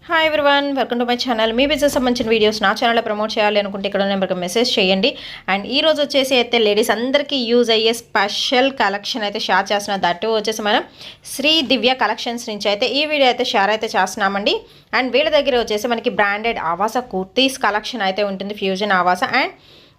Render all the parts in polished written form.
Hi everyone, welcome to my channel. Me business సంబంధించిన videos నా ఛానల్లో ప్రమోట్ చేయాలి అనుకుంటే ఇక్కడ నెంబర్కి మెసేజ్ చేయండి. అండ్ ఈ రోజు వచ్చేసి అయితే లేడీస్ అందరికీ యూజ్ అయ్యే స్పెషల్ కలెక్షన్ అయితే షేర్ చేస్తున్నాం. దట్టు వచ్చేసి మనం శ్రీ దివ్య కలెక్షన్స్ నుంచి అయితే ఈ వీడియో అయితే షేర్ అయితే చేస్తున్నామండి. అండ్ వీళ్ళ దగ్గర వచ్చేసి మనకి బ్రాండెడ్ ఆవాస కుర్తీస్ కలెక్షన్ అయితే ఉంటుంది, ఫ్యూజన్ ఆవాస అండ్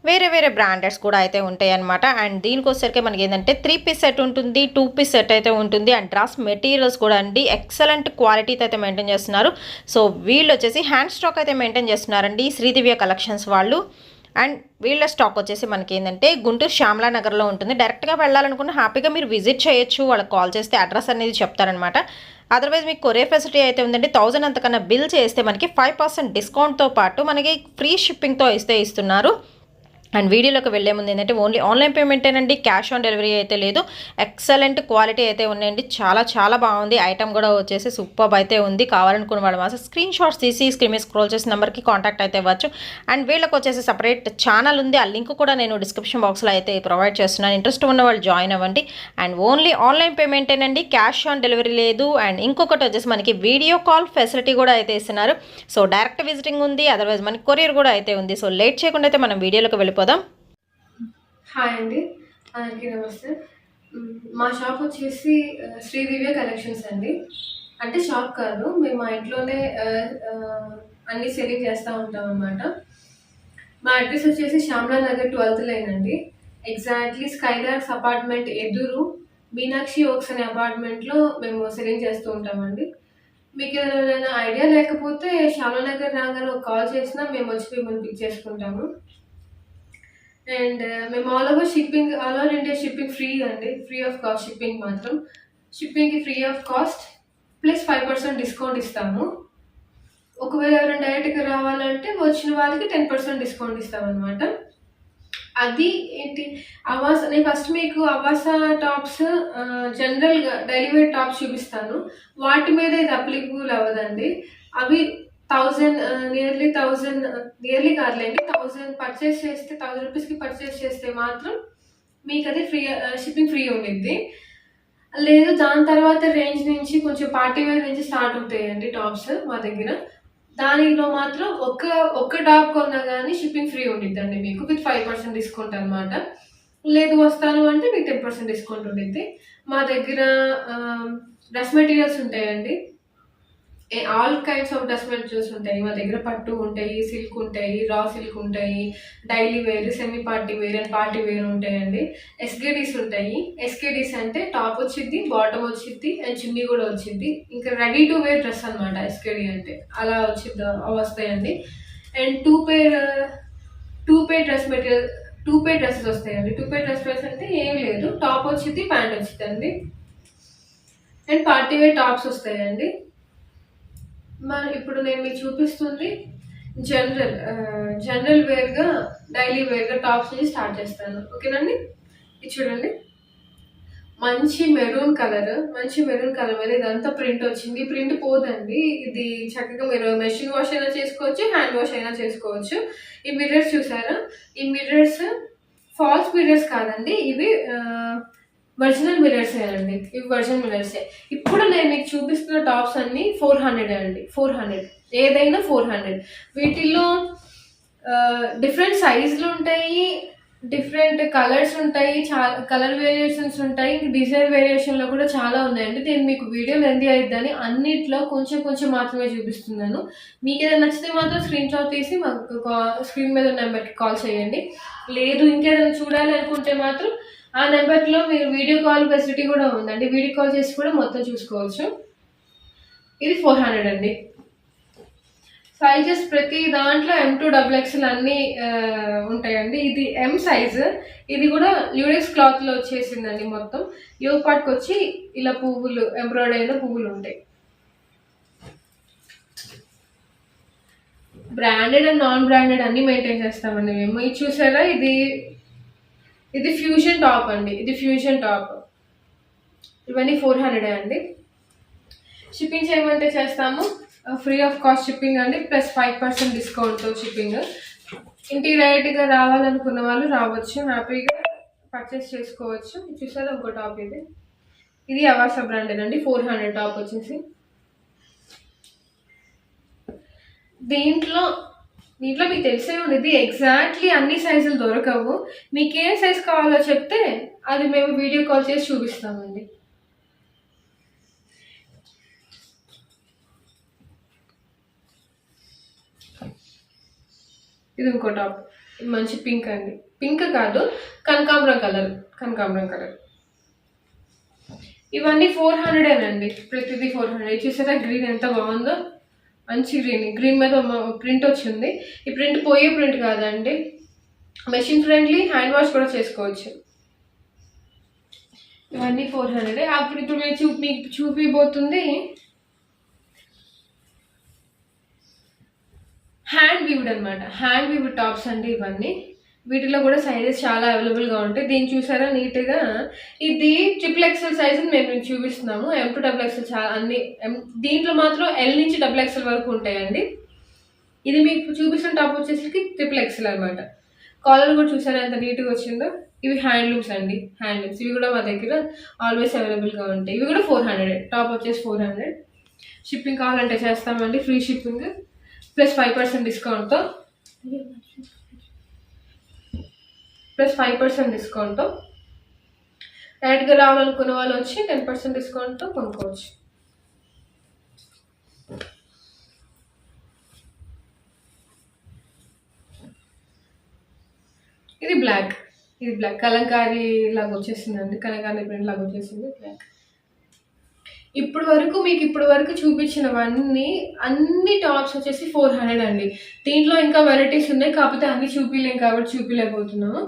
వేరే వేరే బ్రాండెడ్స్ కూడా అయితే ఉంటాయి అనమాట. అండ్ దీనికి వచ్చేసరికి మనకి ఏంటంటే 3 పీస్ సెట్ ఉంటుంది, 2 పీస్ సెట్ అయితే ఉంటుంది. అండ్ డ్రెస్ మెటీరియల్స్ కూడా అండి ఎక్సలెంట్ క్వాలిటీతో అయితే మెయింటైన్ చేస్తున్నారు. సో వీళ్ళు వచ్చేసి హ్యాండ్ స్టాక్ అయితే మెయింటైన్ చేస్తున్నారండి శ్రీదివ్య కలెక్షన్స్ వాళ్ళు. అండ్ వీళ్ళ స్టాక్ వచ్చేసి మనకి ఏంటంటే గుంటూరు శ్యామలా నగర్లో ఉంటుంది. డైరెక్ట్గా వెళ్ళాలనుకున్న హ్యాపీగా మీరు విజిట్ చేయొచ్చు. వాళ్ళకి కాల్ చేస్తే అడ్రస్ అనేది చెప్తారనమాట. అదర్వైజ్ మీకు కొరియర్ ఫెసిలిటీ అయితే ఉందండి. 1000 అంతకన్నా బిల్ చేస్తే మనకి 5% డిస్కౌంట్తో పాటు మనకి ఫ్రీ షిప్పింగ్తో ఇస్తున్నారు. అండ్ వీడియోలోకి వెళ్ళే ముందు ఏంటంటే ఓన్లీ ఆన్లైన్ పేమెంటేనండి, క్యాష్ ఆన్ డెలివరీ అయితే లేదు. ఎక్సలెంట్ క్వాలిటీ అయితే ఉన్నాయండి, చాలా చాలా బాగుంది. ఐటమ్ కూడా వచ్చేసి సూపర్ అయితే ఉంది. కావాలనుకున్న వాళ్ళు మాత్రం స్క్రీన్ షాట్స్ తీసి స్క్రీన్ మీద స్క్రోల్ చేసిన నెంబర్కి కాంటాక్ట్ అయితే ఇవ్వచ్చు. అండ్ వీళ్ళకి వచ్చేసి సపరేట్ ఛానల్ ఉంది, ఆ లింక్ కూడా నేను డిస్క్రిప్షన్ బాక్స్లో అయితే ప్రొవైడ్ చేస్తున్నాను. ఇంట్రెస్ట్ ఉన్న వాళ్ళు జాయిన్ అవ్వండి. అండ్ ఓన్లీ ఆన్లైన్ పేమెంటేనండి, క్యాష్ ఆన్ డెలివరీ లేదు. అండ్ ఇంకొకటి వచ్చేసి మనకి వీడియో కాల్ ఫెసిలిటీ కూడా అయితే ఇస్తున్నారు. సో డైరెక్ట్ విజిటింగ్ ఉంది, అదర్వైజ్ మనకి కొరియర్ కూడా అయితే ఉంది. సో లేట్ చేయకుండా అయితే మనం వీడియోలోకి వెళ్ళిపోదాం. హాయ్ అండి, అందరికీ నమస్తే. మా షాప్ వచ్చేసి శ్రీదివ్య కలెక్షన్స్ అండి. అంటే షాప్ కాదు, మేము మా ఇంట్లోనే అన్ని సెల్లింగ్ చేస్తూ ఉంటాం అన్నమాట. మా అడ్రస్ వచ్చేసి శ్యామలా నగర్ 12th లైన్ అండి. ఎగ్జాక్ట్లీ స్కైలాక్స్ అపార్ట్మెంట్ ఎదురు మీనాక్షి ఓక్స్ అనే అపార్ట్మెంట్లో మేము సెల్లింగ్ చేస్తూ ఉంటామండి. మీకు ఏదైనా ఐడియా లేకపోతే శ్యామలా నగర్ రాగానే ఒక కాల్ చేసినా మేము వచ్చి మిమ్మల్ని పిక్ చేసుకుంటాము. అండ్ మేము all over India shipping free అండి, ఫ్రీ ఆఫ్ కాస్ట్ షిప్పింగ్ మాత్రం. షిప్పింగ్కి free of cost plus 5% discount ఇస్తాము. ఒకవేళ ఎవరైనా డైరెక్ట్గా రావాలంటే వచ్చిన వాళ్ళకి 10% డిస్కౌంట్ ఇస్తామన్నమాట. అది ఏంటి అవాస, నేను ఫస్ట్ మీకు అవాస టాప్స్ జనరల్గా డైలీ వేర్ టాప్స్ చూపిస్తాను. వాటి మీద ఇది అప్లికబుల్ అవ్వదండి. అవి 1000 నియర్లీ కాదులేండి, 1000 పర్చేస్ చేస్తే 1000 రూపీస్కి పర్చేస్ చేస్తే మాత్రం మీకు అది ఫ్రీ, షిప్పింగ్ ఫ్రీ ఉండిద్ది. లేదు దాని తర్వాత రేంజ్ నుంచి కొంచెం పార్టీ వేర్ నుంచి స్టార్ట్ అవుతాయండి టాప్స్ మా దగ్గర. దానిలో మాత్రం ఒక్క టాప్ కొన్నా కానీ షిప్పింగ్ ఫ్రీ ఉండిద్దండి మీకు విత్ 5% డిస్కౌంట్ అనమాట. లేదు వస్తాను అంటే మీకు 10% డిస్కౌంట్ ఉండిద్ది. మా దగ్గర డ్రెస్ మెటీరియల్స్ ఉంటాయండి, all kinds of dress materials ఉంటాయి మా దగ్గర. పట్టు ఉంటాయి, సిల్క్ ఉంటాయి, రా సిల్క్ ఉంటాయి, daily wear, semi party wear and party wear ఉంటాయండి. ఎస్కేడీస్ ఉంటాయి. ఎస్కేడీస్ అంటే టాప్ వచ్చిద్ది, బాటమ్ వచ్చిద్ది అండ్ చున్నీ కూడా వచ్చిద్ది. ఇంకా రెడీ టు వేర్ డ్రెస్ అనమాట ఎస్కేడీ అంటే, అలా వస్తాయండి. And two pair dress material, 2 pair dresses వస్తాయండి. 2 పేర్ డ్రెస్ అంటే ఏం లేదు, టాప్ వచ్చింది, ప్యాంట్ వచ్చిందండి. అండ్ పార్టీ వేర్ టాప్స్ వస్తాయండి. ఇప్పుడు నేను మీకు చూపిస్తుంది జనరల్ వేర్గా, డైలీ వేర్గా టాప్స్ నుంచి స్టార్ట్ చేస్తాను, ఓకేనండి. ఇది చూడండి, మంచి మెరూన్ కలర్ మీద ఇదంతా ప్రింట్ వచ్చింది. ప్రింట్ పోదండి, ఇది చక్కగా మీరు మెషిన్ వాష్ అయినా చేసుకోవచ్చు, హ్యాండ్ వాష్ అయినా చేసుకోవచ్చు. ఈ మిర్రర్స్ చూసారా, ఈ మిర్రర్స్ ఫాల్స్ మిర్రర్స్ కాదండి, ఇవి ఒరిజినల్ మిర్రర్సే అండి. ఇవి ఒరిజినల్ మిర్రర్సే. ఇప్పుడు నేను మీకు చూపిస్తున్న టాప్స్ అన్ని 400 అండి, 400 ఏదైనా 400. వీటిల్లో డిఫరెంట్ సైజులు ఉంటాయి, డిఫరెంట్ కలర్స్ ఉంటాయి, చాలా కలర్ వేరియేషన్స్ ఉంటాయి, డిజైన్ వేరియేషన్లో కూడా చాలా ఉన్నాయండి. నేను మీకు వీడియో లెంతీ అయిద్దని అన్నిట్లో కొంచెం మాత్రమే చూపిస్తున్నాను. మీకు ఏదైనా నచ్చితే మాత్రం స్క్రీన్ షాట్ తీసి మాకు స్క్రీన్ మీద నెంబర్కి కాల్ చేయండి. లేదు ఇంకేదైనా చూడాలి అనుకుంటే మాత్రం ఆ నెంబర్లో మీరు వీడియో కాల్ ఫెసిలిటీ కూడా ఉందండి, వీడియో కాల్ చేసి కూడా మొత్తం చూసుకోవచ్చు. ఇది 400 అండి. సైజెస్ ప్రతి దాంట్లో M2XXL అన్నీ ఉంటాయండి. ఇది M సైజు, ఇది కూడా ల్యూడెక్స్ క్లాత్లో వచ్చేసిందండి. మొత్తం యోగ్ పార్ట్కి వచ్చి ఇలా పువ్వులు, ఎంబ్రాయిడరీ అయిన పువ్వులు ఉంటాయి. బ్రాండెడ్ అండ్ నాన్ బ్రాండెడ్ అన్నీ మెయింటైన్ చేస్తామండి మేము. ఇది చూసారా, ఇది ఫ్యూజన్ టాప్ అండి, ఇది ఫ్యూజన్ టాప్. ఇవన్నీ 400 అండి. షిప్పింగ్ చేయమంటే చేస్తాము, ఫ్రీ ఆఫ్ కాస్ట్ షిప్పింగ్ అండి, ప్లస్ 5% డిస్కౌంట్తో షిప్పింగ్. ఇంటికి డైరెక్ట్గా రావాలనుకున్న వాళ్ళు రావచ్చు, హ్యాపీగా పర్చేస్ చేసుకోవచ్చు. చూసారా ఇంకో టాప్, ఇది అవాసా బ్రాండెడ్ అండి, 400 టాప్ వచ్చేసి. దీంట్లో దీంట్లో మీకు తెలిసే ఉంది, ఎగ్జాక్ట్లీ అన్ని సైజులు దొరకవు. మీకు ఏ సైజ్ కావాలో చెప్తే అది మేము వీడియో కాల్ చేసి చూపిస్తామండి. ఇది ఇంకో టాప్, మంచి పింక్ అండి, పింక్ కాదు కనకాంబరం కలర్. ఇవన్నీ 400 అండి, ప్రతిదీ 400. చూసారా గ్రీన్ ఎంత బాగుందో, మంచి గ్రీన్ మీద ప్రింట్ వచ్చింది. ఈ ప్రింట్ పోయే ప్రింట్ కాదండి, మెషిన్ ఫ్రెండ్లీ, హ్యాండ్ వాష్ కూడా చేసుకోవచ్చు. ఇవన్నీ 400. అప్పుడు ఇప్పుడు మీకు చూపిపోతుంది హ్యాండ్ వీవ్డ్ అనమాట. హ్యాండ్ వీవ్డ్ టాప్స్ అండి ఇవన్నీ. వీటిలో కూడా సైజెస్ చాలా అవైలబుల్గా ఉంటాయి. దీన్ని చూసారా నీట్గా, ఇది XXL సైజ్ మేము చూపిస్తున్నాము. M to XXL చాలా అన్ని, దీంట్లో మాత్రం L నుంచి XXL వరకు ఉంటాయండి. ఇది మీకు చూపిస్తున్న టాప్ వచ్చేసరికి XXL అనమాట. కాలర్ కూడా చూసారా ఎంత నీట్గా వచ్చిందో. ఇవి హ్యాండ్లూమ్స్ అండి, హ్యాండ్లూమ్స్. ఇవి కూడా మా దగ్గర ఆల్వేస్ అవైలబుల్గా ఉంటాయి. ఇవి కూడా 400, టాప్ వచ్చేసి 400. షిప్పింగ్ కావాలంటే చేస్తామండి, ఫ్రీ షిప్పింగ్ ప్లస్ 5% డిస్కౌంట్తో, డైరెక్ట్గా రావాలనుకున్న వాళ్ళు వచ్చి 10% డిస్కౌంట్తో కొనుక్కోవచ్చు. ఇది బ్లాక్ కలంకారీ లాగా వచ్చేసిందండి, కలంకారీ ప్రింట్ లాగా వచ్చేసింది బ్లాక్. ఇప్పుడు వరకు చూపించినవన్నీ అన్ని టాప్స్ వచ్చేసి 400 అండి. దీంట్లో ఇంకా వెరైటీస్ ఉన్నాయి, కాకపోతే అన్ని చూపించలేం కాబట్టి చూపించలేకపోతున్నాము.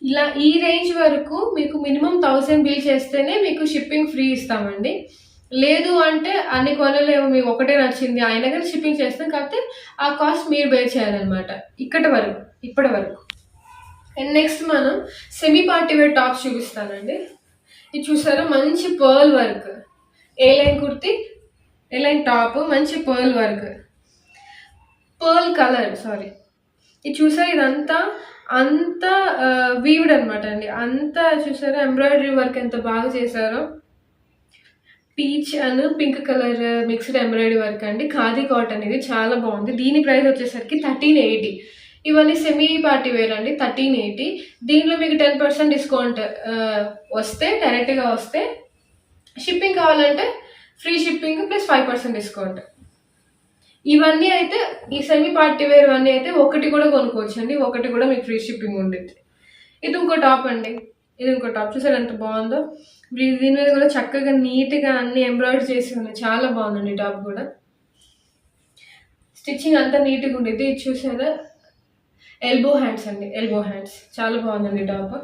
ఇలా ఈ రేంజ్ వరకు మీకు మినిమం 1000 బిల్ చేస్తేనే మీకు షిప్పింగ్ ఫ్రీ ఇస్తామండి. లేదు అంటే అన్ని కొనలేము, మీకు ఒకటే నచ్చింది అయినా కానీ షిప్పింగ్ చేస్తాం, కాకపోతే ఆ కాస్ట్ మీరు బేర్ చేయాలన్నమాట. ఇప్పటి వరకు. అండ్ నెక్స్ట్ మనం సెమీ పార్టీ వేర్ టాప్స్ చూపిస్తానండి. ఇది చూసారా, మంచి పర్ల్ వర్క్, ఏ లైన్ టాప్, మంచి పర్ల్ వర్క్, పర్ల్ కలర్, ఇది చూసారా, ఇదంతా వీవ్డ్ అనమాట అండి. అంతా చూసారా ఎంబ్రాయిడరీ వర్క్ ఎంత బాగా చేశారో. Peach and pink colour mixed embroidery work అండి, ఖాదీ కాటన్. ఇది చాలా బాగుంది. దీని ప్రైస్ వచ్చేసరికి 1380. ఇవన్నీ సెమీ పార్టీ వేర్ అండి, 1380. దీనిలో మీకు 10% డిస్కౌంట్ వస్తే, డైరెక్ట్గా వస్తే, షిప్పింగ్ కావాలంటే ఫ్రీ షిప్పింగ్ ప్లస్ 5% డిస్కౌంట్. ఇవన్నీ అయితే ఈ సెమీ పార్టీ వేర్ ఇవన్నీ అయితే ఒకటి కూడా కొనుక్కోవచ్చు అండి, ఒకటి కూడా మీకు ఫ్రీ షిప్పింగ్ ఉండేది. ఇది ఇంకో టాప్ అండి, చూసారు ఎంత బాగుందో. దీని మీద కూడా చక్కగా నీట్గా అన్ని ఎంబ్రాయిడరీ చేసి ఉన్నాయి, చాలా బాగుందండి టాప్ కూడా. స్టిచ్చింగ్ అంతా నీట్గా ఉండేది. ఇది చూసారా ఎల్బో హ్యాండ్స్, చాలా బాగుందండి టాప్.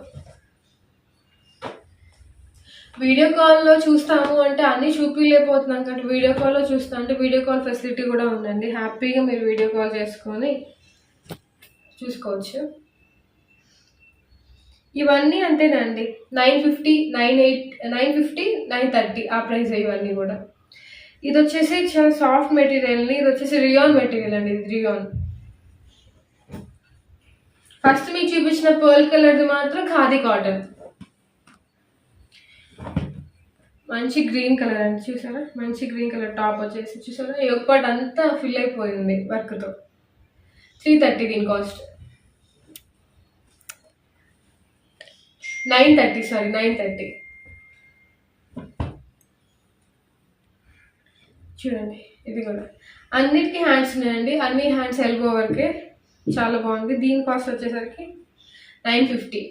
వీడియో కాల్లో చూస్తాము అంటే అన్నీ చూపించలేకపోతున్నాం, కాబట్టి వీడియో కాల్లో చూస్తాం అంటే వీడియో కాల్ ఫెసిలిటీ కూడా ఉందండి. హ్యాపీగా మీరు వీడియో కాల్ చేసుకొని చూసుకోవచ్చు. ఇవన్నీ అంతేనండి, 950, 930 ఆ ప్రైస్ ఇవన్నీ కూడా. ఇది వచ్చేసి చాలా సాఫ్ట్ మెటీరియల్, ఇది వచ్చేసి రియాన్ మెటీరియల్ అండి. ఇది రియాన్. ఫస్ట్ మీకు చూపించిన పర్ల్ కలర్ది మాత్రం ఖాదీ కాటన్, మంచి గ్రీన్ కలర్ అండి. చూసారా మంచి గ్రీన్ కలర్ టాప్ వచ్చేసి చూసారా, ఒకటి అంతా ఫిల్ అయిపోయింది వర్క్తో. 330 దీని కాస్ట్. 930 చూడండి. ఇది కూడా అన్నిటికీ హ్యాండ్స్ ఉన్నాయండి, అన్ని హ్యాండ్స్ ఎల్బో వరకే, చాలా బాగుంది. దీని కాస్ట్ వచ్చేసరికి 950.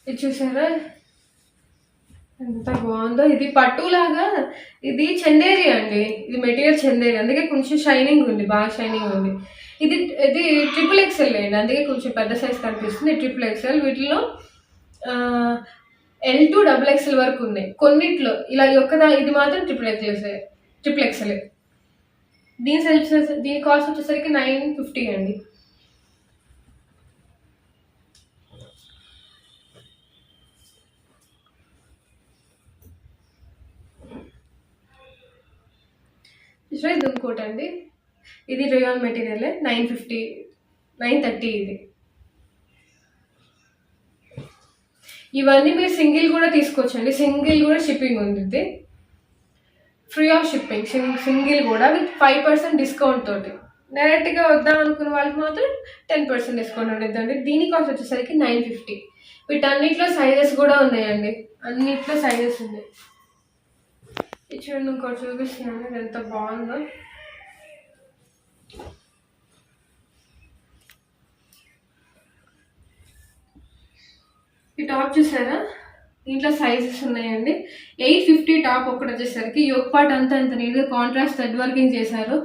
ఇది చూసారా ఎంత బాగుందో. ఇది పట్టులాగా, ఇది చందేరి అండి, ఇది మెటీరియల్ చందేరి, అందుకే కొంచెం షైనింగ్ ఉంది, బాగా షైనింగ్ ఉంది. ఇది XXL అండి, అందుకే కొంచెం పెద్ద సైజ్ కనిపిస్తుంది. XXL. వీటిలో L to XXL వరకు ఉన్నాయి. కొన్నిట్లో ఇలా ఇది మాత్రం XXL. దీని కాస్ట్ వచ్చేసరికి 950 అండి. ఇది ఇంకోటి అండి, ఇది రియాన్ మెటీరియల్, 950, 930 ఇది. ఇవన్నీ మీరు సింగిల్ కూడా తీసుకోవచ్చు అండి, సింగిల్ కూడా షిప్పింగ్ ఉంది. ఫ్రీ ఆఫ్ షిప్పింగ్, సింగిల్ కూడా విత్ 5% డిస్కౌంట్ తోటి. డైరెక్ట్గా వద్దాం అనుకున్న వాళ్ళకి మాత్రం 10% డిస్కౌంట్ ఉండేదండి. దీని కాస్ట్ వచ్చేసరికి 950. వీటన్నిటిలో సైజెస్ కూడా ఉన్నాయండి, అన్నిట్లో సైజెస్ ఉన్నాయి. ఇది చూడండి, ఇంకోటి చూపిస్తున్నాను, ఇది ఎంత బాగుందో. ఈ టాప్ చూసారా, దీంట్లో సైజెస్ ఉన్నాయండి. 850 టాప్ ఒకటి వచ్చేసరికి. యోక్ పార్ట్ అంతా ఎంత నీట్గా కాంట్రాస్ట్ థ్రెడ్ వర్కింగ్ చేశారు.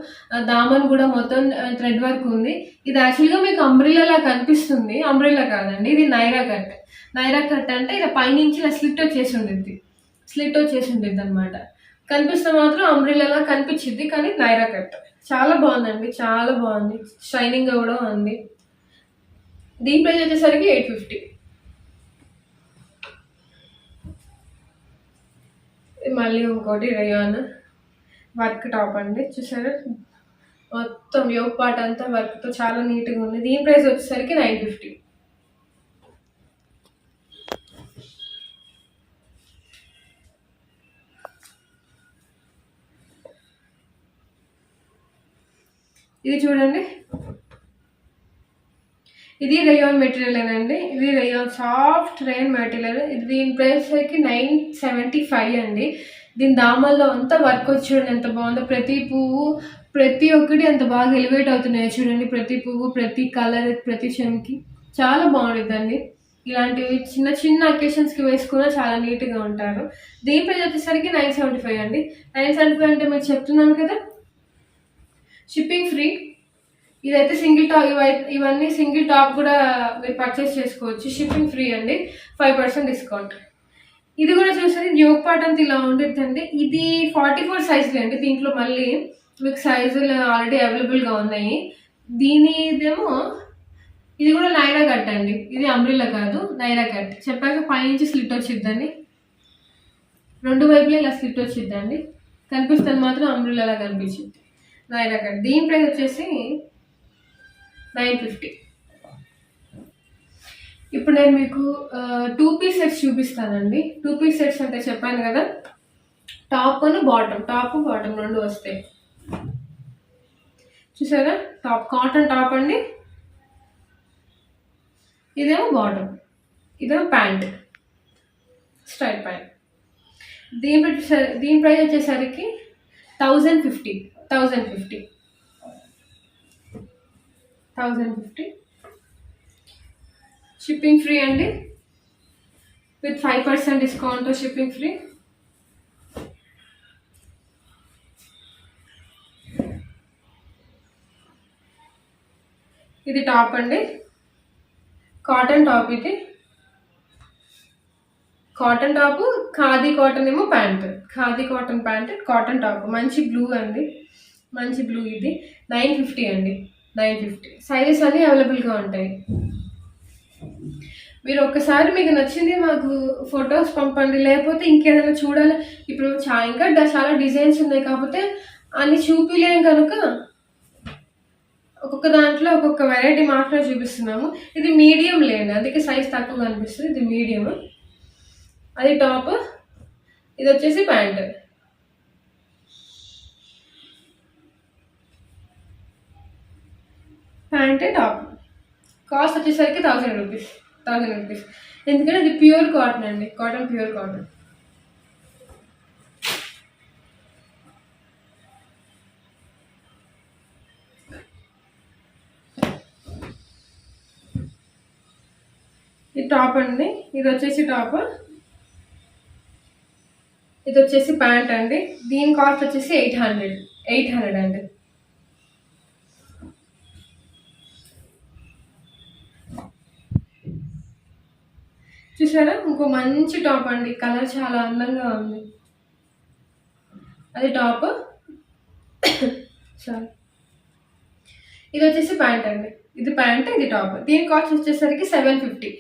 దామన్ కూడా మొత్తం థ్రెడ్ వర్క్ ఉంది. ఇది యాక్చువల్గా మీకు అంబ్రిల్లా లా కనిపిస్తుంది, అంబ్రిల్లా కాదండి, ఇది నైరా కట్. నైరా కట్ అంటే ఇలా పైనుంచి ఇలా స్లిట్ వచ్చేసి ఉండిద్ది అనమాట. కనిపిస్తే మాత్రం అంబ్రిల్లా లా కనిపించింది, కానీ నైరా కట్. చాలా బాగుందండి, చాలా బాగుంది, షైనింగ్ కూడా ఉంది. దీని ప్రైస్ వచ్చేసరికి 850. మళ్ళీ ఇంకోటి రేయాన్ వర్క్ టాప్ అండి, చూసారా, మొత్తం యోగ్ పార్ట్ అంతా వర్క్తో చాలా నీట్గా ఉంది. దీని ప్రైస్ వచ్చేసరికి 950. ఇది చూడండి, ఇది రేయాన్ మెటీరియల్. ఇది రేయాన్ సాఫ్ట్ రేయాన్ మెటీరియల్. ఇది దీని ప్రైస్ సరికి 975 అండి. దీని దామల్లో అంతా వర్క్ వచ్చి చూడండి ఎంత బాగుందో. ప్రతి పువ్వు ప్రతి ఒక్కటి ఎంత బాగా ఎలివేట్ అవుతున్నాయో చూడండి. ప్రతి పువ్వు, ప్రతి కలర్, ప్రతి చెంకి చాలా బాగుంటుందండి. ఇలాంటివి చిన్న చిన్న అకేషన్స్కి వేసుకున్నా చాలా నీట్గా ఉంటారు. దీని ప్రైస్ వచ్చేసరికి 975 అండి. 975 అంటే మీరు చెప్తున్నాను కదా, షిప్పింగ్ ఫ్రీ. ఇదైతే సింగిల్ టాప్, ఇవన్నీ సింగిల్ టాప్ కూడా మీరు పర్చేస్ చేసుకోవచ్చు, షిప్పింగ్ ఫ్రీ అండి, 5% డిస్కౌంట్. ఇది కూడా చూసారు, యోగ్ పార్ట్ అంతా ఇలా ఉండిద్దండి. ఇది 44 సైజులు అండి. దీంట్లో మళ్ళీ మీకు సైజులు ఆల్రెడీ అవైలబుల్గా ఉన్నాయి. దీనిదేమో ఇది కూడా నైరా కట్ అండి, ఇది అంబ్రిల్లా కాదు, నైరా కట్. చెప్పాక పైనుంచి స్లిట్ వచ్చిద్దండి, రెండు వైపులా ఇలా స్లిట్ వచ్చిద్దండి. కనిపిస్తుంది మాత్రం అంబ్రిల్లా కనిపించింది, నైరా కట్. దీని ప్రైస్ వచ్చేసి 950. ఇప్పుడు నేను మీకు 2 పీస్ సెట్స్ చూపిస్తానండి. 2 పీస్ సెట్స్ అంటే చెప్పాను కదా, టాప్ బాటమ్ రెండు వస్తాయి. చూసారా, టాప్ కాటన్ టాప్ అండి, ఇదేమో బాటమ్, ఇదేమో ప్యాంట్, స్ట్రైట్ ప్యాంట్. దీని ప్రైస్ వచ్చేసరికి 1050. షిప్పింగ్ ఫ్రీ అండి, విత్ 5% డిస్కౌంట్, షిప్పింగ్ ఫ్రీ. ఇది టాప్ అండి, కాటన్ టాప్. ఇది కాటన్ టాప్, ఖాదీ కాటన్ ఏమో pant, khadi cotton pant, cotton top. మంచి బ్లూ అండి, మంచి బ్లూ. ఇది 950 అండి, 950. సైజెస్ అన్నీ అవైలబుల్గా ఉంటాయి. మీరు ఒక్కసారి మీకు నచ్చింది మాకు ఫొటోస్ పంపండి, లేకపోతే ఇంకేదైనా చూడాలి. ఇప్పుడు ఇంకా చాలా డిజైన్స్ ఉన్నాయి, కాకపోతే అన్ని చూపిలేం కనుక ఒక్కొక్క దాంట్లో ఒక్కొక్క వెరైటీ మాత్రమే చూపిస్తున్నాము. ఇది మీడియం లేండి, అందుకే సైజ్ తక్కువ కనిపిస్తుంది. ఇది మీడియం, అది టాప్, ఇది వచ్చేసి ప్యాంట్. ప్యాంట్ టాప్ కాస్ట్ వచ్చేసరికి 1000 రూపీస్. ఎందుకంటే ఇది ప్యూర్ కాటన్ అండి, ప్యూర్ కాటన్. ఇది టాప్ అండి, ఇది వచ్చేసి టాప్, ఇది వచ్చేసి ప్యాంట్ అండి. దీని కాస్ట్ వచ్చేసి 800 అండి. చూసారా, ఇంకో మంచి టాప్ అండి, కలర్ చాలా అందంగా ఉంది. అది టాప్, సారీ, ఇది వచ్చేసి ప్యాంట్ అండి. ఇది ప్యాంట్, ఇది టాప్. దీని కాస్ట్ వచ్చేసరికి 750.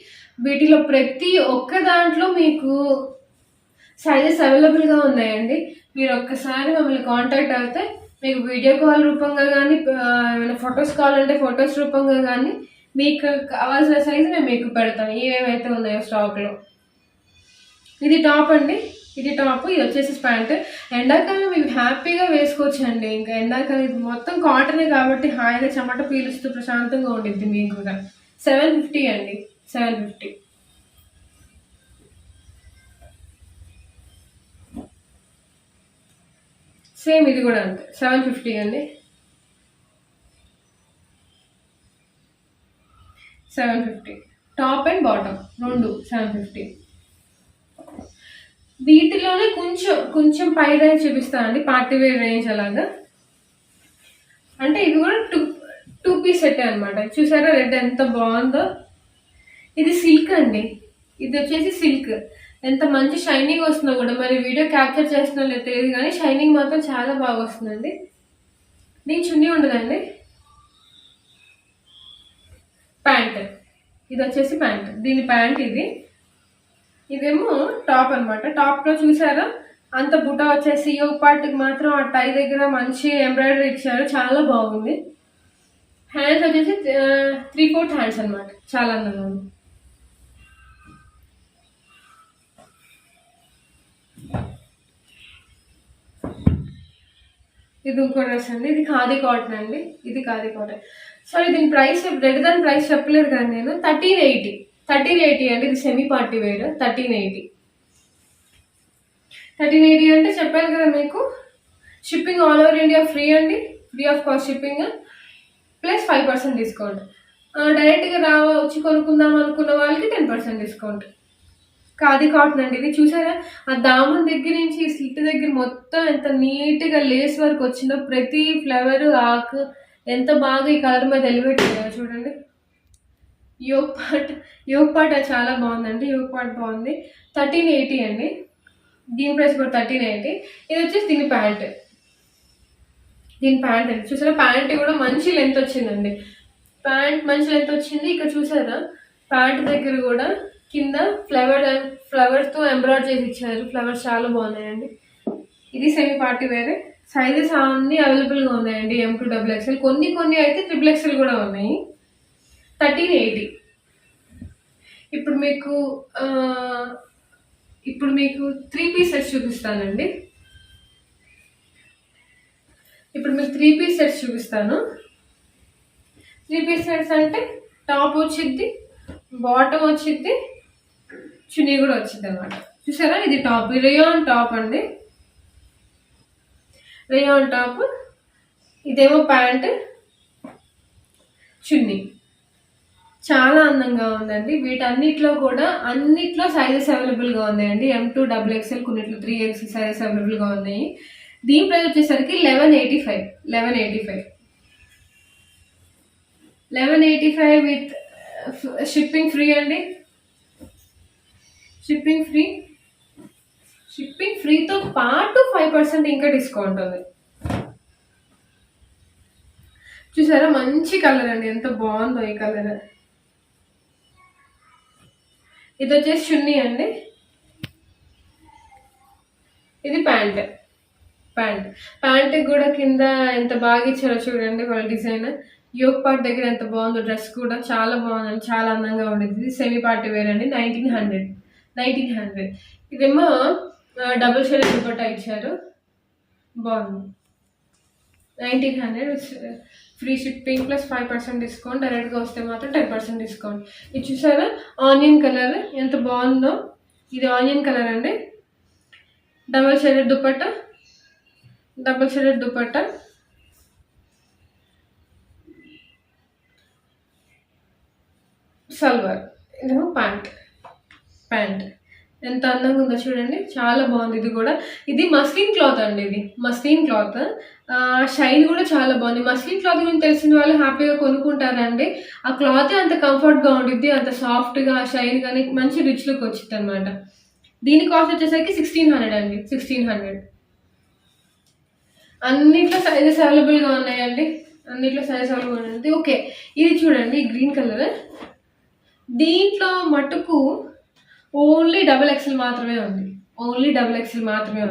వీటిలో ప్రతి ఒక్క దాంట్లో మీకు సైజెస్ అవైలబుల్గా ఉన్నాయండి. మీరు ఒక్కసారి మమ్మల్ని కాంటాక్ట్ అయితే మీకు వీడియో కాల్ రూపంగా కానీ, ఏమైనా ఫొటోస్ కావాలంటే ఫొటోస్ రూపంగా కానీ మీకు కావాల్సిన సైజు మేము మీకు పెడతాం, ఏమేమైతే ఉన్నాయో స్టాక్లో. ఇది టాప్ అండి, ఇది టాప్, ఇది వచ్చేసి ప్యాంట్. ఎండాకాలం ఇవి హ్యాపీగా వేసుకోవచ్చు అండి. ఇంకా ఎండాకాలం ఇది మొత్తం కాటనే కాబట్టి హాయిగా చెమట పీలుస్తూ ప్రశాంతంగా ఉండిద్ది మీకు కూడా. 750 అండి, 750. సేమ్ ఇది కూడా అంతే, 750 అండి, 750. టాప్ అండ్ బాటమ్ రెండు 750. వీటిలోనే కొంచెం కొంచెం పై రేంజ్ చూపిస్తానండి, పార్టీ వేర్ రేంజ్ అలాగా. అంటే ఇది కూడా టూ పీస్ సెట్ అనమాట. చూసారా రెడ్ ఎంత బాగుందో. ఇది సిల్క్ అండి, ఇది వచ్చేసి సిల్క్. ఎంత మంచి షైనింగ్ వస్తుందో కూడా. మరి వీడియో క్యాప్చర్ చేస్తున్నా లేదు తెలియదు కానీ షైనింగ్ మాత్రం చాలా బాగా వస్తుందండి. దీని చున్నీ ఉండదండి. ప్యాంట్, ఇది వచ్చేసి ప్యాంట్, దీని ప్యాంట్ ఇది. ఇదేమో టాప్ అనమాట. టాప్లో చూసారా అంత బుట్ట వచ్చేసి యోగ్ పార్ట్కి మాత్రం ఆ టై దగ్గర మంచి ఎంబ్రాయిడరీ ఇచ్చారు, చాలా బాగుంది. హ్యాండ్స్ వచ్చేసి 3/4 హ్యాండ్స్ అనమాట, చాలా అందంగా ఉంది. ఇది ఇంకో డ్రెస్ అండి, ఇది ఖాదీ కాటన్ అండి, ఇది ఖాదీ కాటన్. సారీ దీని ప్రైస్ రెడ్ దాని ప్రైస్ చెప్పలేదు కానీ నేను 1380 అండి. ఇది సెమీ పార్టీ వేర్, 1380. 1380 అంటే చెప్పాను కదా మీకు. Shipping all over India free అండి, free of cost shipping plus 5% discount. డైరెక్ట్గా వచ్చి కొనుక్కుందాం అనుకున్న వాళ్ళకి 10% డిస్కౌంట్. ఖాదీ కాటన్ అండి. ఇది చూసారా ఆ దామన్ దగ్గర నుంచి ఈ స్లిట్ దగ్గర మొత్తం ఎంత నీట్గా లేస్ వర్క్ వచ్చిందో. ప్రతి ఫ్లవర్ ఆకు ఎంత బాగా ఈ కలర్ మీద ఎలివేట్ అయ్యాయో చూడండి. యోగ్ పార్ట్ చాలా బాగుందండి, యోగ్ పార్ట్ బాగుంది. 1380 అండి, దీని ప్రైస్ కూడా 1380. ఇది వచ్చేసి దీని ప్యాంట్ అండి. చూసారా ప్యాంట్ కూడా మంచి లెంత్ వచ్చిందండి. ప్యాంట్ మంచి లెంత్ వచ్చింది. ఇక్కడ చూసారా ప్యాంట్ దగ్గర కూడా కింద ఫ్లవర్తో ఎంబ్రాయిడరీ చేసి ఇచ్చారు. ఫ్లవర్స్ చాలా బాగున్నాయండి. ఇది సెమీ పార్టీ వేరే. సైజెస్ అన్నీ అవైలబుల్గా ఉన్నాయండి, M to XXL. కొన్ని అయితే XXL కూడా ఉన్నాయి. 1380. ఇప్పుడు మీకు 3 పీస్ సెట్స్ చూపిస్తానండి. 3 పీస్ సెట్స్ అంటే టాప్ వచ్చిద్ది, బాటమ్ వచ్చిద్ది, చున్నీ కూడా వచ్చింది అనమాట. చూసారా ఇది టాప్, రేయాన్ టాప్ అండి, రేయాన్ టాప్. ఇదేమో ప్యాంట్, చున్నీ చాలా అందంగా ఉందండి. వీటన్నిటిలో కూడా అన్నిట్లో సైజెస్ అవైలబుల్గా ఉన్నాయండి. M to XXL, కొన్నిట్లో 3XL సైజెస్ అవైలబుల్గా ఉన్నాయి. దీని ప్రైస్ వచ్చేసరికి 1185 విత్ షిప్పింగ్ ఫ్రీ అండి. షిప్పింగ్ ఫ్రీతో పాటు 5% ఇంకా డిస్కౌంట్ ఉంది. చూసారా మంచి కలర్ అండి, ఎంత బాగుందో ఈ కలర్. ఇది వచ్చేసి చున్నీ అండి, ఇది ప్యాంట్ కూడా కింద ఎంత బాగా ఇచ్చారో చూడండి వాళ్ళ డిజైన్. యోగ్ పార్ట్ దగ్గర ఎంత బాగుందో. డ్రెస్ కూడా చాలా బాగుందండి, చాలా అందంగా ఉండేది. ఇది సెమీ పార్టీ వేర్ అండి, 1900. ఇదేమో డబుల్ షేడ్ దుపట్టా ఇచ్చారు, బాగుంది. 1900 ఫ్రీ షిప్పింగ్ ప్లస్ 5% డిస్కౌంట్. డైరెక్ట్గా వస్తే మాత్రం 10% డిస్కౌంట్. ఇది చూసారా ఆనియన్ కలర్ ఎంత బాగుందో. ఇది ఆనియన్ కలర్ అండి. డబుల్ షేడెడ్ దుపట్టా, సల్వార్, ఇదేమో ప్యాంట్ ఎంత అందంగా ఉందో చూడండి, చాలా బాగుంది. ఇది మస్లిన్ క్లాత్ అండి, ఇది మస్లిన్ క్లాత్. షైన్ కూడా చాలా బాగుంది. మస్లిన్ క్లాత్ గురించి తెలిసిన వాళ్ళు హ్యాపీగా కొనుక్కుంటారండి. ఆ క్లాత్ అంత కంఫర్ట్గా ఉండిద్ది, అంత సాఫ్ట్గా షైన్ కానీ మంచి రిచ్ లుక్ వచ్చింది అనమాట. దీని కాస్ట్ వచ్చేసరికి 1600 అండి, 1600. అన్నిట్లో సైజెస్ అవైలబుల్గా ఉన్నాయండి, ఓకే ఇది చూడండి గ్రీన్ కలర్. దీంట్లో మటుకు ఓన్లీ XXL మాత్రమే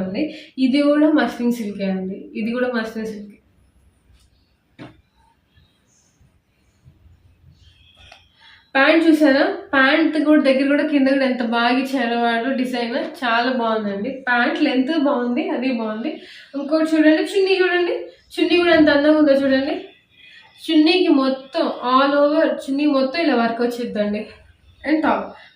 ఉంది. ఇది కూడా మస్లిన్ సిల్కే అండి, ప్యాంట్ చూసారా, ప్యాంట్ కూడా దగ్గర కూడా కింద కూడా ఎంత బాగా ఇచ్చారో వాడు డిజైన్, చాలా బాగుందండి. ప్యాంట్ లెంత్ బాగుంది, అది బాగుంది. ఇంకోటి చూడండి, చున్నీ చూడండి, చున్నీ కూడా ఎంత అందంగా ఉందో చూడండి. చున్నీకి మొత్తం ఆల్ ఓవర్ చున్నీ మొత్తం ఇలా వర్క్ వచ్చేద్దండి. అండ్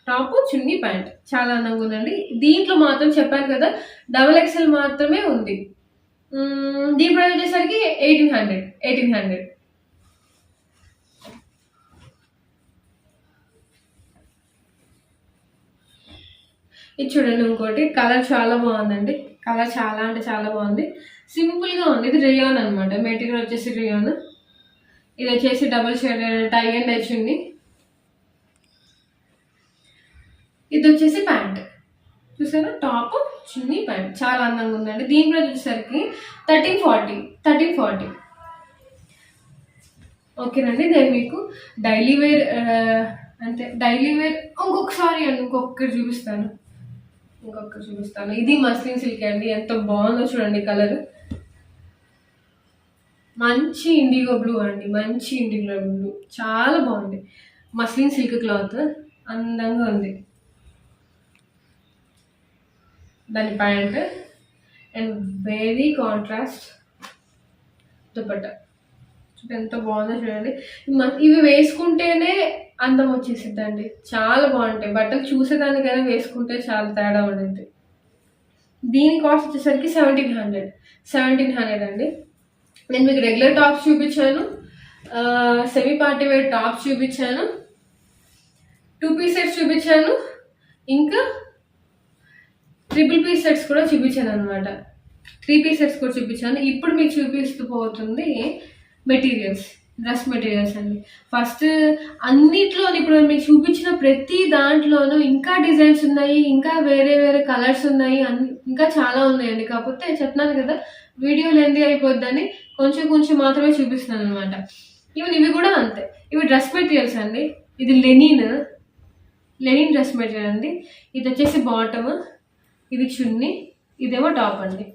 టాప్ చున్నీ ప్యాంట్ చాలా అందంగా ఉందండి. దీంట్లో మాత్రం చెప్పాను కదా XXL మాత్రమే ఉంది. దీని ప్రైస్ వచ్చేసరికి 1800. ఇది చూడండి, ఇంకోటి కలర్ చాలా బాగుందండి. కలర్ చాలా అంటే చాలా బాగుంది, సింపుల్గా ఉంది. ఇది రేయాన్ అనమాట, మెటీరియల్ వచ్చేసి రేయాన్. ఇది వచ్చేసి double shade tie and dye chunni. ఇది వచ్చేసి ప్యాంట్ చూసారా, టాప్ చున్నీ ప్యాంట్ చాలా అందంగా ఉందండి. దీని ప్రైస్ వచ్చేసరికి 1340. ఓకేనండి. నేను మీకు డైలీ వేర్ అంటే డైలీ వేర్ ఇంకొకటి చూపిస్తాను. ఇది మస్లిన్ సిల్క్ అండి, ఎంత బాగుందో చూడండి. కలర్ మంచి ఇండిగో బ్లూ అండి, మంచి ఇండిగో బ్లూ చాలా బాగుంది. మస్లిన్ సిల్క్ క్లాత్ అందంగా ఉంది. దాని pant and very contrast dupatta ఎంత బాగుందో చూడండి. ఇవి వేసుకుంటేనే అందం వచ్చేసిద్దండి, చాలా బాగుంటాయి. బట్టలు చూసేదానికైనా వేసుకుంటే చాలా తేడా ఉంటుంది. దీని కాస్ట్ వచ్చేసరికి 1700 అండి. నేను మీకు రెగ్యులర్ టాప్స్ చూపించాను, సెమీ పార్టీ వేర్ టాప్స్ చూపించాను, 2 పీస్ సెట్స్ చూపించాను, ఇంకా 3 పీస్ సెట్స్ కూడా చూపించాను అనమాట. 3 పీస్ సెట్స్ కూడా చూపించాను. ఇప్పుడు మీకు చూపిస్తూ పోతుంది మెటీరియల్స్, డ్రెస్ మెటీరియల్స్ అండి. ఫస్ట్ అన్నిట్లో ఇప్పుడు మీకు చూపించిన ప్రతి దాంట్లోనూ ఇంకా డిజైన్స్ ఉన్నాయి, ఇంకా వేరే వేరే కలర్స్ ఉన్నాయి, ఇంకా చాలా ఉన్నాయండి. కాకపోతే చెప్తున్నాను కదా వీడియో లెంతీ అయిపోద్దని కొంచెం మాత్రమే చూపిస్తున్నాను అనమాట. ఇవి కూడా అంతే. ఇవి డ్రెస్ మెటీరియల్స్ అండి. ఇది లెనిన్ డ్రెస్ మెటీరియల్ అండి. ఇది వచ్చేసి బాటమ్, ఇది చున్నీ, ఇదేమో టాప్ అండి.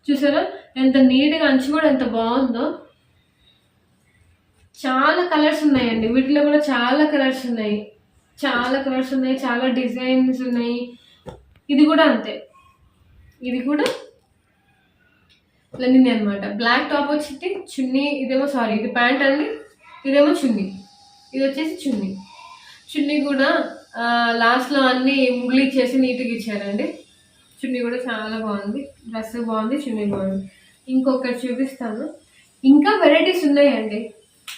చూసారా ఎంత నీట్గా, అంచు కూడా ఎంత బాగుందో. చాలా కలర్స్ ఉన్నాయండి, వీటిలో కూడా చాలా కలర్స్ ఉన్నాయి, చాలా డిజైన్స్ ఉన్నాయి. ఇది కూడా అంతే, ఇది కూడా లెనిన్ అనమాట. బ్లాక్ టాప్ వచ్చి చున్నీ, ఇది ప్యాంట్ అండి, ఇదేమో చున్నీ. ఇది వచ్చేసి చున్నీ కూడా లాస్ట్లో అన్ని ముగ్గులు ఇచ్చేసి నీట్గా ఇచ్చారండి. చున్నీ కూడా చాలా బాగుంది, డ్రెస్ బాగుంది, చున్నీ బాగుంది. ఇంకొకటి చూపిస్తాను, ఇంకా వెరైటీస్ ఉన్నాయండి.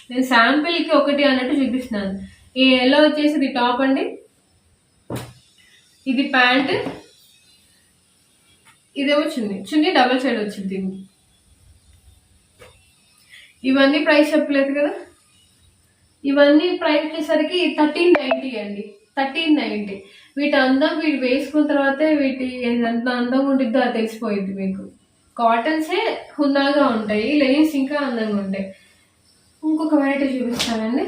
నేను శాంపిల్కి ఒకటి అన్నట్టు చూపిస్తున్నాను. ఈ ఎల్లో వచ్చేసి ఇది టాప్ అండి, ఇది ప్యాంట్, ఇదేమో చున్నీ డబుల్ సైడ్ వచ్చింది దీనికి. ఇవన్నీ ప్రైస్ చెప్పలేదు కదా, ఇవన్నీ ప్రైస్ వచ్చేసరికి 1390 అండి, 1390. వీటి అందం వీటి వేసుకున్న తర్వాతే వీటి ఎంత అందం ఉంటుందో అది తెలిసిపోయింది మీకు. కాటన్సే హుందాగా ఉంటాయి, లెనిన్స్ ఇంకా అందంగా ఉంటాయి. ఇంకొక వెరైటీ చూపిస్తానండి.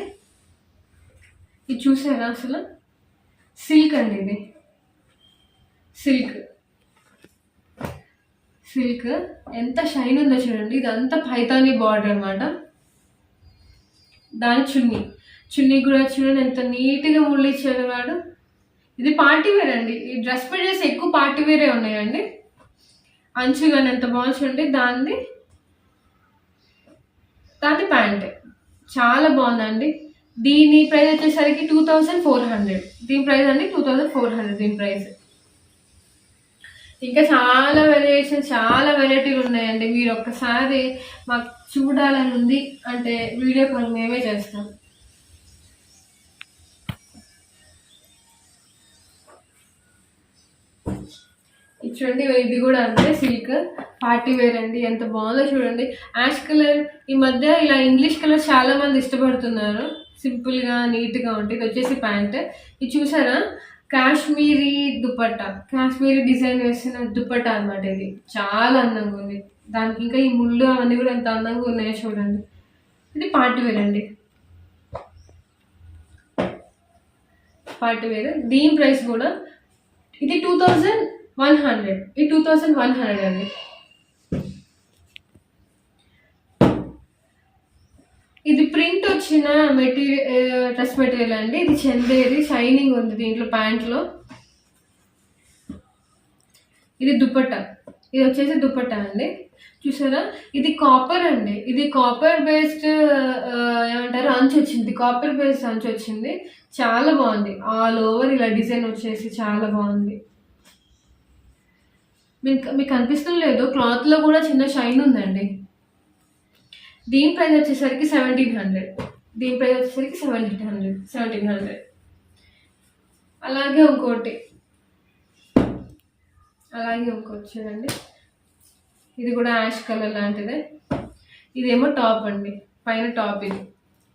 ఇది చూసారా అసలు, సిల్క్ అండి, ఇది సిల్క్ ఎంత షైన్ ఉందో చూడండి. ఇదంతా పైతానీ బార్డర్ అనమాట. దాని చున్నీ కూడా చూడండి ఎంత నీట్గా ముళ్ళు ఇచ్చాడు వాడు. ఇది పార్టీ వేర్ అండి. ఈ డ్రెస్ మెటీరియల్స్ ఎక్కువ పార్టీ వేరే ఉన్నాయండి. అంచు కానీ ఎంత బాగుంది చూడండి. దాని ప్యాంట్ చాలా బాగుందండి. దీని ప్రైస్ వచ్చేసరికి 2400. దీని ప్రైస్ అండి 2400 దీని ప్రైస్. ఇంకా చాలా వేరియేషన్స్, చాలా వెరైటీలు ఉన్నాయండి. మీరు ఒక్కసారి మాకు చూడాలని ఉంది అంటే వీడియో కాల్ మేమే చేస్తాం. చూడండి, ఇది కూడా అంతే సిల్క్ పార్టీ వేర్ అండి. ఎంత బాగుందో చూడండి. యాష్ కలర్ ఈ మధ్య ఇలా ఇంగ్లీష్ కలర్ చాలా మంది ఇష్టపడుతున్నారు, సింపుల్గా నీట్గా ఉంటుంది. ఇది వచ్చేసి ప్యాంట్. ఇది చూసారా, కాశ్మీరీ దుపట్టా, కాశ్మీరీ డిజైన్ వేసిన దుపట్టా అనమాట. ఇది చాలా అందంగా ఉంది. దానికి ఇంకా ఈ ముళ్ళు అవన్నీ కూడా ఎంత అందంగా ఉన్నాయో చూడండి. ఇది పార్టీ వేర్ అండి, పార్టీ వేర్. దీని ప్రైస్ కూడా ఇది 2100. ఇది 2100 అండి. ఇది ప్రింట్ వచ్చిన మెటీరియల్ డ్రెస్ మెటీరియల్ అండి. ఇది చందేరి, షైనింగ్ ఉంది దీంట్లో ప్యాంట్లో. ఇది దుపట్టా, ఇది వచ్చేసి దుపట్టా అండి. చూసారా, ఇది కాపర్ అండి. ఇది కాపర్ బేస్డ్ ఏమంటారు అంచు వచ్చింది, కాపర్ బేస్డ్ అంచు వచ్చింది. చాలా బాగుంది. ఆల్ ఓవర్ ఇలా డిజైన్ వచ్చేసి చాలా బాగుంది. మీకు అనిపిస్తుంది లేదు, క్లాత్లో కూడా చిన్న షైన్ ఉందండి. దీని ప్రైస్ వచ్చేసరికి 1700. దీని ప్రైస్ వచ్చేసరికి 1700. అలాగే ఇంకోటి చూడండి, ఇది కూడా యాష్ కలర్ లాంటిదే. ఇదేమో టాప్ అండి, పైన టాప్.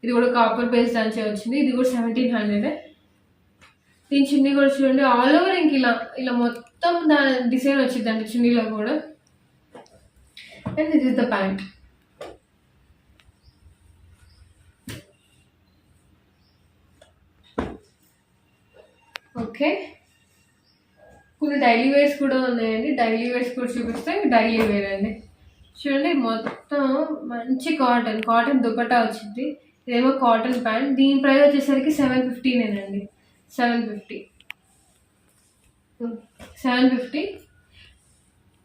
ఇది కూడా కాపర్ బేస్డ్ అంచే వచ్చింది. ఇది కూడా 1700. దీని చున్నీ కూడా చూడండి, ఆల్ ఓవర్ ఇంక ఇలా మొత్తం దాని డిజైన్ వచ్చిందండి చున్నీలో కూడా. And this is the pant. Okay, కొన్ని డైలీ వేర్స్ కూడా ఉన్నాయండి. డైలీ వేర్స్ కూడా చూపిస్తే డైలీ వేర్ అండి. చూడండి, మొత్తం మంచి కాటన్ దుపట్టా వచ్చింది. ఇదేమో కాటన్ ప్యాంట్. దీని ప్రైస్ వచ్చేసరికి 750 750.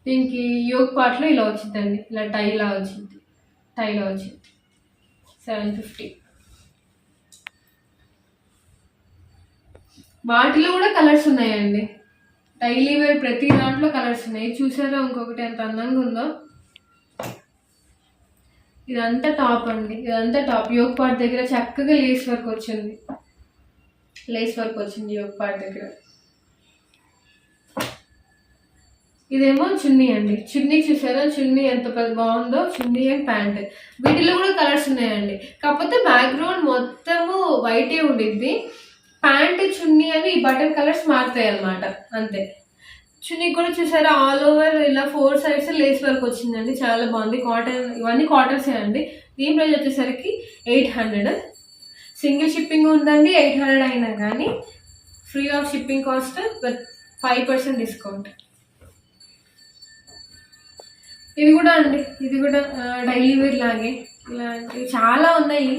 దీనికి యోగ్ పార్ట్లో ఇలా వచ్చిందండి, ఇలా టైలా వచ్చింది 750. వాటిలో కూడా కలర్స్ ఉన్నాయండి. డైలీ వేర్ ప్రతి దాంట్లో కలర్స్ ఉన్నాయి. చూసారా ఇంకొకటి ఎంత అందంగా ఉందో. ఇదంతా టాప్ అండి, ఇదంతా టాప్. యోగ్ పార్ట్ దగ్గర చక్కగా లేస్ వర్క్ వచ్చింది యోగ్ పార్ట్ దగ్గర. ఇదేమో చున్నీ అండి. చున్నీ చూసారా, చున్నీ ఎంత బాగుందో. చున్నీ అండ్ ప్యాంట్, వీటిలో కూడా కలర్స్ ఉన్నాయండి. కాకపోతే బ్యాక్గ్రౌండ్ మొత్తము వైటే ఉండిద్ది. ప్యాంట్, చున్నీ అని ఈ బటన్ కలర్స్ మారుతాయి అన్నమాట, అంతే. చున్నీ కూడా చూసారా, ఆల్ ఓవర్ ఇలా 4 sides లేస్ వర్క్ వచ్చిందండి. చాలా బాగుంది. కాటన్, ఇవన్నీ కాటన్సే అండి. దీని ప్రైస్ వచ్చేసరికి 800. సింగిల్ షిప్పింగ్ ఉందండి. 800 అయినా కానీ free of shipping cost with 5% discount. ఇది కూడా అండి, ఇది కూడా డైలీ వేర్ లాగే ఇలాంటివి చాలా ఉన్నాయి.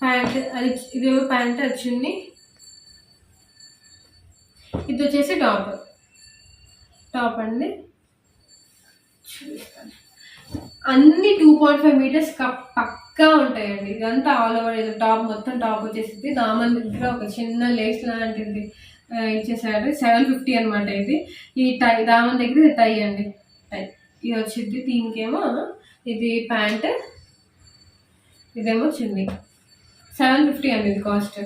ప్యాంట్, అది ఇదేమో ప్యాంట్, అది చున్నీ. ఇది వచ్చేసి టాప్ అండి. అన్ని 2.5 meters పక్కా ఉంటాయండి. ఇదంతా ఆల్ ఓవర్. ఇది టాప్, మొత్తం టాప్ వచ్చేసింది. దామన్ దగ్గర ఒక చిన్న లేస్ లాంటిది ఇచ్చేసాడు. 750 అనమాట. ఈ టై దామన్ దగ్గర ఇది టై అండి, ఇది వచ్చింది. దీనికేమో ఇది ప్యాంట్, ఇదేమో చున్నీ. 750 అండి ఇది కాస్ట్.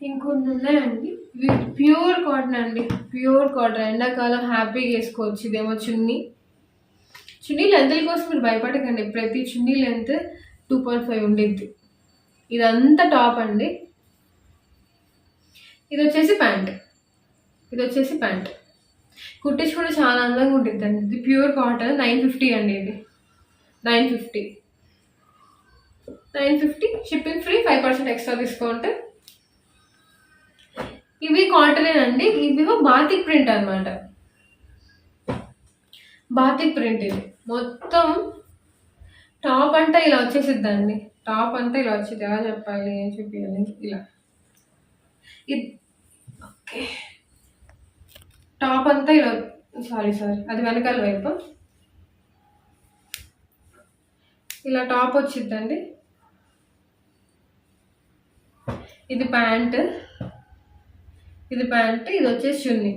ఇంకొన్ని ఉన్నాయండి. ఇవి ప్యూర్ కాటన్ అండి, ప్యూర్ కాటన్. ఎండాకాలం హ్యాపీగా వేసుకోవచ్చు. ఇదేమో చున్నీ లెంత్ కోసం మీరు భయపడకండి. ప్రతి చున్నీ లెంత్ 2.5 ఉండిద్ది. ఇదంతా టాప్ అండి. ఇది వచ్చేసి ప్యాంట్. కుట్టించి కూడా చాలా అందంగా ఉంటుంది అండి. ఇది ప్యూర్ కాటన్. 950 అండి. ఇది 950 షిప్పింగ్ ఫ్రీ, 5% ఎక్స్ట్రా డిస్కౌంట్. ఇవి కాటనేనండి. ఇవేమో బాతిక్ ప్రింట్ అనమాట. Batik print. ఇది మొత్తం టాప్ అంతా ఇలా వచ్చేసిద్దండి. ఎలా చెప్పాలి, ఏం చూపించాలి, ఇలా. ఇది ఓకే, టాప్ అంతా ఇలా. సారీ అది వెనకాల వైపు ఇలా టాప్ వచ్చిద్దండి. ఇది ప్యాంట్, ఇది వచ్చేసి చున్నీ.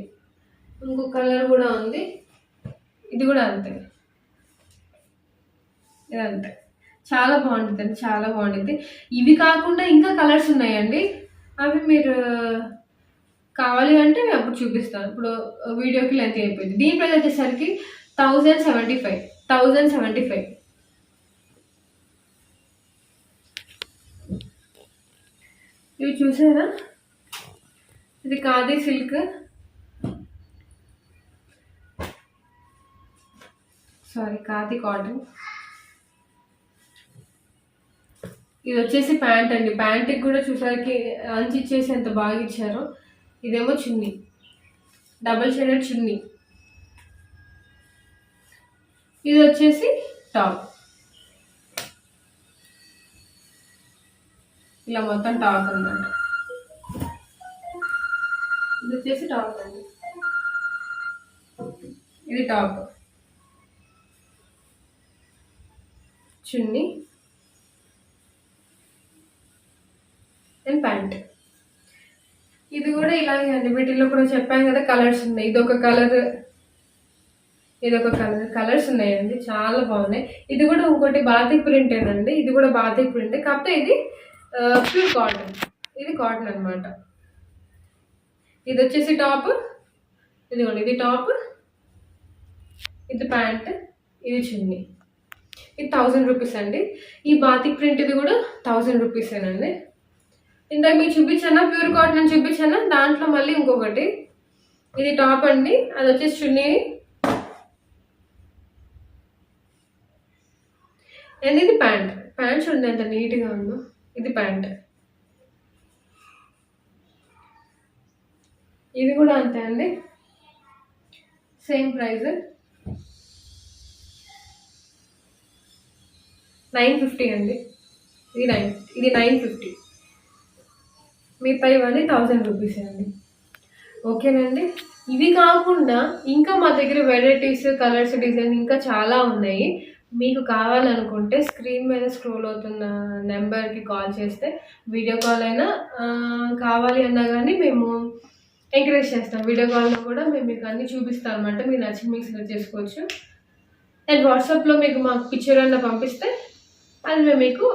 ఇంకో కలర్ కూడా ఉంది, ఇది కూడా అంతే. ఇదంతే. చాలా బాగుంటుంది. ఇవి కాకుండా ఇంకా కలర్స్ ఉన్నాయండి. అవి మీరు కావాలి అంటే నేను అప్పుడు చూపిస్తాను. ఇప్పుడు వీడియోకి లెంత్ అయిపోయింది. దీని ప్రైస్ వచ్చేసరికి 1075. ఇవి చూసారా, ఇది ఖాదీ సిల్క్, ఖాదీ కాటన్. ఇది వచ్చేసి ప్యాంట్ అండి. ప్యాంట్కి కూడా చూసారికి అంచు ఇచ్చేసి ఎంత బాగా ఇచ్చారో. ఇదేమో చున్నీ, డబుల్ షేడెడ్ చున్నీ. ఇది వచ్చేసి టాప్, ఇలా మొత్తం టాప్ అన్నమాట. ఇది వచ్చేసి టాప్ అండి, ఇది టాప్, చున్నీ అండ్ ప్యాంట్. ఇది కూడా ఇలాగే అండి, వీటిలో కూడా చెప్పాను కదా కలర్స్ ఉన్నాయి. ఇదొక కలర్, ఇదొక కలర్, కలర్స్ ఉన్నాయండి, చాలా బాగున్నాయి. ఇది కూడా ఇంకోటి బాతిక్ ప్రింటేనండి, ఇది కూడా బాతిక్ ప్రింటే, కాకపోతే ఇది ప్యూర్ కాటన్, ఇది కాటన్ అనమాట. ఇది వచ్చేసి టాప్, ఇదిగోండి ఇది టాప్, ఇది ప్యాంట్, ఇది చున్నీ. ఇది 1000 రూపీస్ అండి. ఈ బాతిక్ ప్రింట్ ఇది కూడా 1000 రూపీసేనండి. ఇందాక మీకు చూపించానా ప్యూర్ కాటన్ అని చూపించానా, దాంట్లో మళ్ళీ ఇంకొకటి, ఇది టాప్ అండి, అది వచ్చేసి చున్నీ అండ్ ఇది ప్యాంట్. ప్యాంట్ చూడండి ఎంత నీట్గా ఉందో, ఇది ప్యాంట్. ఇది కూడా అంతే అండి, సేమ్ ప్రైస్ 950 అండి. ఇది 950. మిగతా ఇవన్నీ 1000 రూపీస్ అండి. ఓకేనండి. ఇవి కాకుండా ఇంకా మా దగ్గర వెరైటీస్, కలర్స్, డిజైన్ ఇంకా చాలా ఉన్నాయి. మీకు కావాలనుకుంటే స్క్రీన్ మీద స్క్రోల్ అవుతున్న నెంబర్కి కాల్ చేస్తే వీడియో కాల్ అయినా కావాలి అన్నా కానీ మేము ఎంకరేజ్ చేస్తాం. వీడియో కాల్లో కూడా మేము మీకు అన్నీ చూపిస్తాం అనమాట. మీరు నచ్చిన మీకు సెలెక్ట్ చేసుకోవచ్చు. అండ్ వాట్సాప్లో మీకు మాకు పిక్చర్ అన్న పంపిస్తే అది మేము మీకు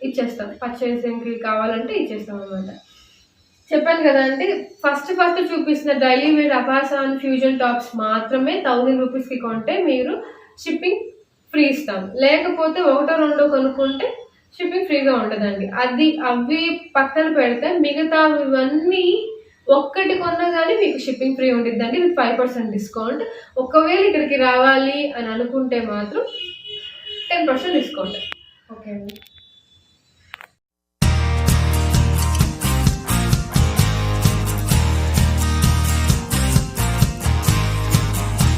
ఇచ్చేస్తాం. పర్చేసింగ్కి కావాలంటే ఇచ్చేస్తాం అనమాట. చెప్పాను కదా అండి, ఫస్ట్ చూపిస్తున్న డైలీ వేర్ అపాసాన్ ఫ్యూజన్ టాప్స్ మాత్రమే 1000 రూపీస్కి కొంటే మీరు షిప్పింగ్ ఫ్రీ ఇస్తాం. లేకపోతే 1-2 కొనుక్కుంటే షిప్పింగ్ ఫ్రీగా ఉండదండి. అవి పక్కన పెడితే మిగతా ఇవన్నీ ఒక్కటి కొన్నా కానీ మీకు షిప్పింగ్ ఫ్రీ ఉండిద్దండి విత్ 5% డిస్కౌంట్. ఒకవేళ ఇక్కడికి రావాలి అని అనుకుంటే మాత్రం 10% డిస్కౌంట్. ఓకే అండి.